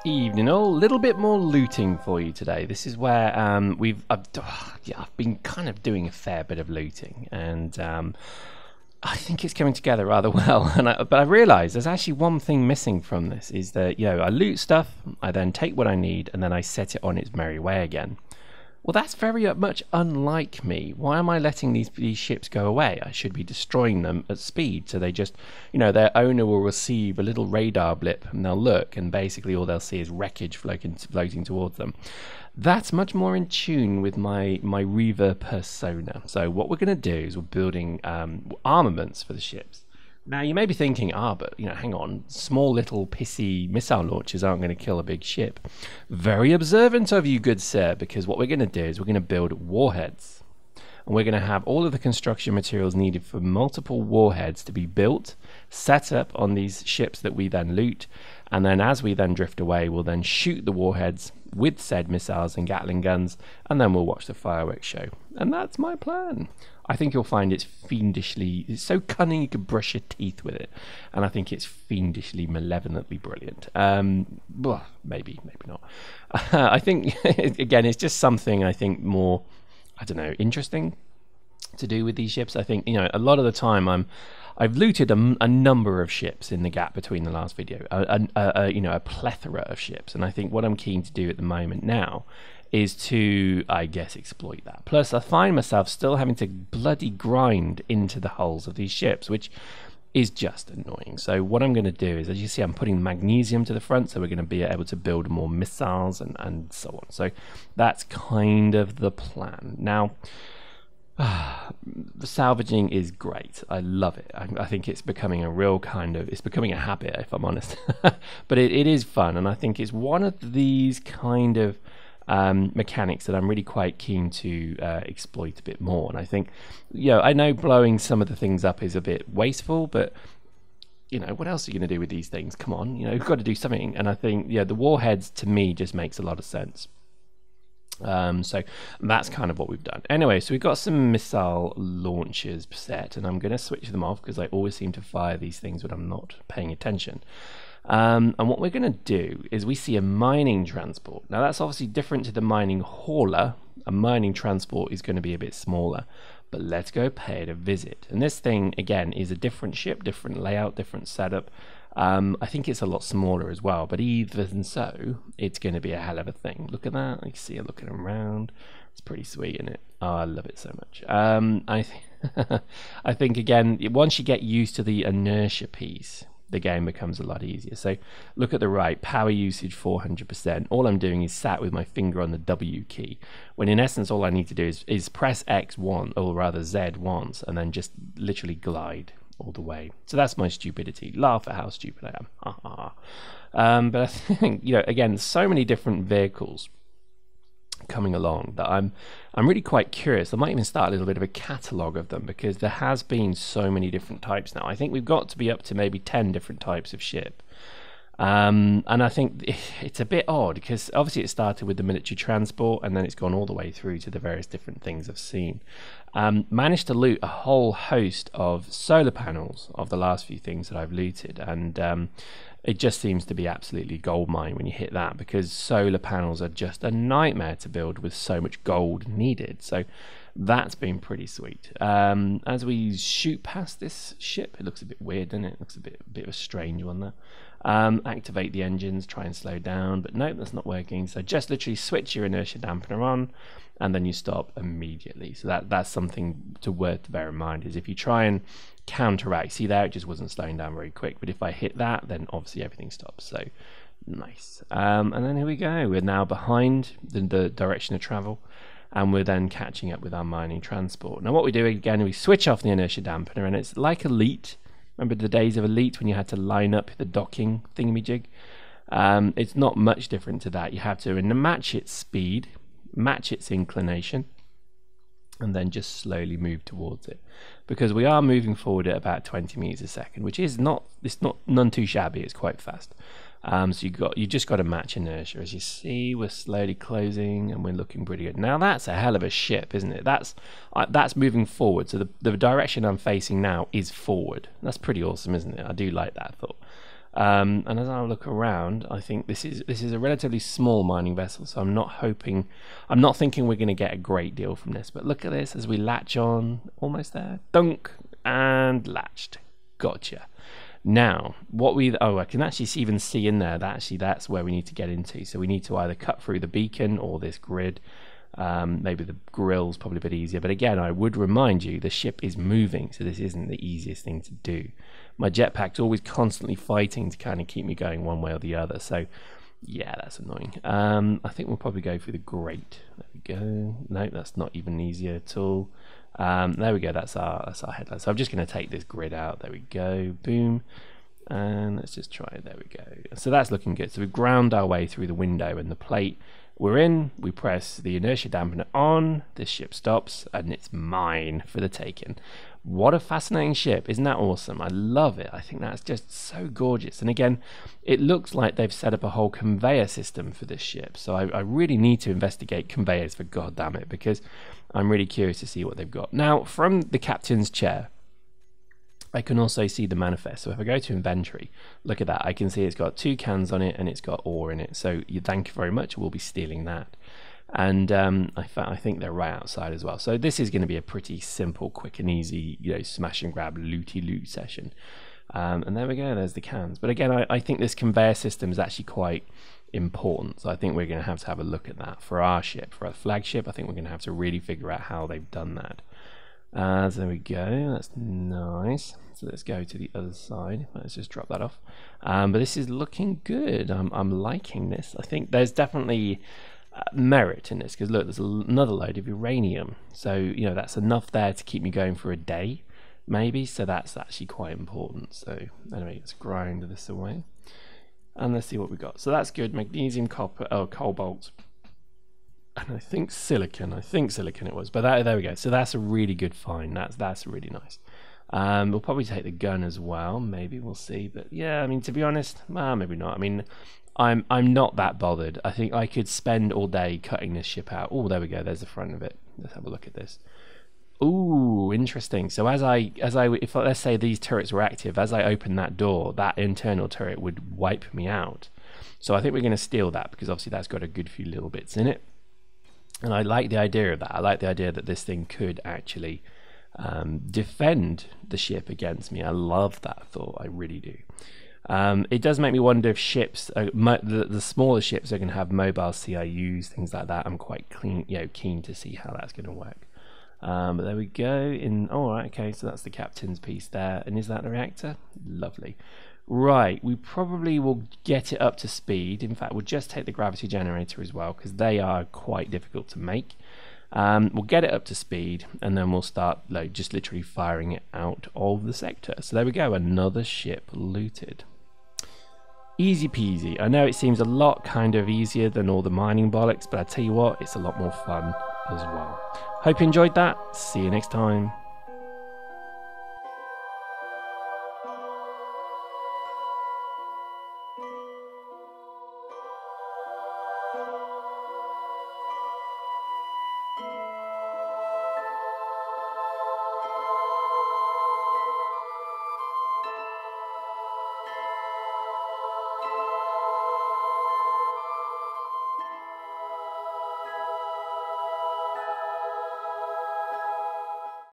Evening all, little bit more looting for you today. This is where I've been kind of doing a fair bit of looting, and I think it's coming together rather well. But I realised there's actually one thing missing from this, is that I loot stuff, I then take what I need, and then I set it on its merry way again. Well, that's very much unlike me. Why am I letting these ships go away? I should be destroying them at speed, so they just, their owner will receive a little radar blip, and they'll look, and basically all they'll see is wreckage floating towards them. That's much more in tune with my Reaver persona. So what we're going to do is we're building armaments for the ships. Now, you may be thinking, but, hang on, small little pissy missile launchers aren't going to kill a big ship. Very observant of you, good sir, because what we're going to do is we're going to build warheads. And we're going to have all of the construction materials needed for multiple warheads to be built, set up on these ships that we then loot, and then as we then drift away, we'll then shoot the warheads with said missiles and Gatling guns, and then we'll watch the fireworks show. And that's my plan. I think you'll find it's so cunning you could brush your teeth with it, and I think it's fiendishly, malevolently brilliant. Well, maybe not. I think, again, it's just something I think more, I don't know, interesting to do with these ships. I think, a lot of the time I've looted a number of ships in the gap between the last video, a plethora of ships, and I think what I'm keen to do at the moment now is to, I guess, exploit that. Plus, I find myself still having to bloody grind into the hulls of these ships, which is just annoying. So what I'm going to do is, as you see, I'm putting magnesium to the front, so we're going to be able to build more missiles and so on. So that's kind of the plan. Now, the salvaging is great. I love it. I think it's becoming a real it's becoming a habit, if I'm honest. But it is fun, and I think it's one of these kind of mechanics that I'm really quite keen to exploit a bit more. And I think, I know blowing some of the things up is a bit wasteful, but what else are you going to do with these things? Come on, you've got to do something. And I think, the warheads to me just makes a lot of sense. So that's kind of what we've done. Anyway, so we've got some missile launchers set, and I'm going to switch them off because I always seem to fire these things when I'm not paying attention. And what we're going to do is we see a mining transport. Now that's obviously different to the mining hauler. A mining transport is going to be a bit smaller, but let's go pay it a visit. And this thing, again, is a different ship, different layout, different setup. I think it's a lot smaller as well, but even so, it's going to be a hell of a thing. Look at that. You can see it looking around. It's pretty sweet, isn't it? Oh, I love it so much. I think, again, once you get used to the inertia piece, the game becomes a lot easier. So look at the right, power usage 400%. All I'm doing is sat with my finger on the W key, when in essence all I need to do is press X once, or rather Z once, and then just literally glide all the way. So that's my stupidity. Laugh at how stupid I am. But I think, again, so many different vehicles coming along that I'm really quite curious. I might even start a little bit of a catalogue of them, because there has been so many different types now. I think we've got to be up to maybe 10 different types of ship. And I think it's a bit odd, because obviously it started with the military transport, and then it's gone all the way through to the various different things I've seen. Managed to loot a whole host of solar panels of the last few things that I've looted, and it just seems to be absolutely goldmine when you hit that, because solar panels are just a nightmare to build with so much gold needed. So that's been pretty sweet. As we shoot past this ship, it looks a bit weird, doesn't it? It looks a bit of a strange one there. Activate the engines, try and slow down, but no, that's not working. So just literally switch your inertia dampener on, and then you stop immediately. So that's something to bear in mind, is if you try and counteract, see there, it just wasn't slowing down very quick, but if I hit that, then obviously everything stops. So nice. And then here we go, we're now behind the direction of travel, and we're then catching up with our mining transport. Now what we do again, we switch off the inertia dampener, and it's like Elite. Remember the days of Elite when you had to line up the docking thingamajig? It's not much different to that. You have to match its speed, match its inclination, and then just slowly move towards it, because we are moving forward at about 20 meters a second, which is none too shabby. It's quite fast. So you just got to match inertia. As you see, we're slowly closing, and we're looking pretty good. Now that's a hell of a ship, isn't it? That's moving forward. So the direction I'm facing now is forward. That's pretty awesome, isn't it? I do like that thought. And as I look around, I think this is a relatively small mining vessel, so I'm not thinking we're going to get a great deal from this. But look at this as we latch on, almost there, dunk, and latched. Gotcha. Now, I can actually even see in there that that's where we need to get into. So we need to either cut through the beacon or this grid. Maybe the grill's probably a bit easier, but again, I would remind you the ship is moving, so this isn't the easiest thing to do. My jetpack's always constantly fighting to kind of keep me going one way or the other, so yeah, that's annoying. I think we'll probably go through the grate. There we go. No, that's not even easier at all. There we go, that's our headline. So I'm just going to take this grid out. There we go, boom, and let's just try it. There we go. So that's looking good. So we've ground our way through the window and the plate. We're in, we press the inertia dampener on, this ship stops, and it's mine for the taking. What a fascinating ship, isn't that awesome? I love it. I think that's just so gorgeous. And again, it looks like they've set up a whole conveyor system for this ship. So I really need to investigate conveyors, for God damn it, because I'm really curious to see what they've got. Now, from the captain's chair, I can also see the manifest. So if I go to inventory, look at that. I can see it's got 2 cans on it and it's got ore in it. So thank you very much. We'll be stealing that. And I think they're right outside as well. So this is going to be a pretty simple, quick and easy, smash and grab looty loot session. And there we go. There's the cans. But again, I think this conveyor system is actually quite important. So I think we're going to have a look at that for our ship, for our flagship. I think we're going to have to really figure out how they've done that. So there we go, that's nice. So let's go to the other side. Let's just drop that off. But this is looking good. I'm liking this. I think there's definitely merit in this, because look, there's another load of uranium. So that's enough there to keep me going for a day, maybe. So that's actually quite important. So anyway, let's grind this away, and let's see what we got. So that's good. Magnesium, copper, cobalt. And I think silicon it was, but there we go. So that's a really good find. That's really nice. We'll probably take the gun as well. Maybe we'll see. But yeah, I mean, to be honest, maybe not. I mean, I'm not that bothered. I think I could spend all day cutting this ship out. Oh, there we go. There's the front of it. Let's have a look at this. Ooh, interesting. So if let's say these turrets were active, as I open that door, that internal turret would wipe me out. So I think we're going to steal that, because obviously that's got a good few little bits in it. And I like the idea of that. I like the idea that this thing could actually defend the ship against me. I love that thought. I really do. It does make me wonder if ships, the smaller ships, are going to have mobile CIUs, things like that. I'm quite keen to see how that's going to work. But there we go. All right, okay. So that's the captain's piece there. And is that the reactor? Lovely. Right, we probably will get it up to speed. In fact, we'll just take the gravity generator as well, because they are quite difficult to make. We'll get it up to speed, and then we'll start just literally firing it out of the sector. So there we go, another ship looted. Easy peasy. I know it seems a lot kind of easier than all the mining bollocks, but I tell you what, it's a lot more fun as well. Hope you enjoyed that. See you next time.